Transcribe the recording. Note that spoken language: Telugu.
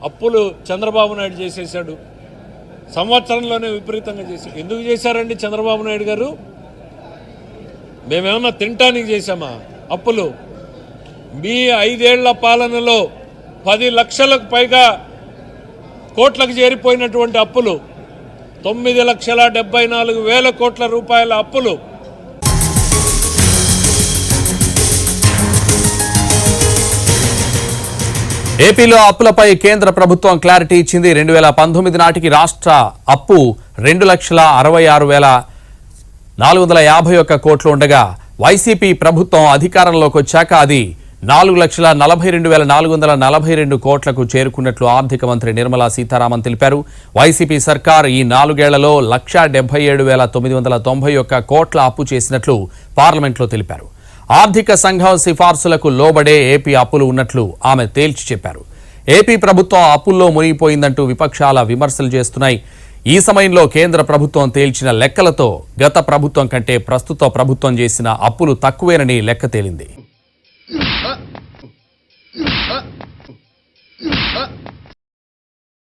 అప్పులు చంద్రబాబు నాయుడు చేసేసాడు. సంవత్సరంలోనే విపరీతంగా చేశాడు. ఎందుకు చేశారండి చంద్రబాబు నాయుడు గారు? మేమేమన్నా తినటానికి చేశామా అప్పులు? మీ 5 ఏళ్ల పాలనలో 10 లక్షలకు పైగా కోట్లకు చేరిపోయినటువంటి అప్పులు, 9,74,000 కోట్ల రూపాయల అప్పులు. ఏపీలో అప్పులపై కేంద్ర ప్రభుత్వం క్లారిటీ ఇచ్చింది. 2019 నాటికి రాష్ట్ర అప్పు 2,66,451 కోట్లు ఉండగా వైసీపీ ప్రభుత్వం అధికారంలోకి వచ్చాక అది 4,42,442 కోట్లకు చేరుకున్నట్లు ఆర్థిక మంత్రి నిర్మలా సీతారామన్ తెలిపారు. వైసీపీ సర్కార్ ఈ 4 ఏళ్లలో 1,77,991 కోట్ల అప్పు చేసినట్లు పార్లమెంట్లో తెలిపారు. ఆర్థిక సంఘం సిఫార్సులకు లోబడే ఏపీ అప్పులు ఉన్నట్లు ఆమె తేల్చి చెప్పారు. ఏపీ ప్రభుత్వం అప్పుల్లో మునిగిపోయిందంటూ విపక్షాల విమర్శలు చేస్తున్నాయి. ఈ సమయంలో కేంద్ర ప్రభుత్వం తేల్చిన లెక్కలతో గత ప్రభుత్వం కంటే ప్రస్తుత ప్రభుత్వం చేసిన అప్పులు తక్కువేనని లెక్క తేలింది.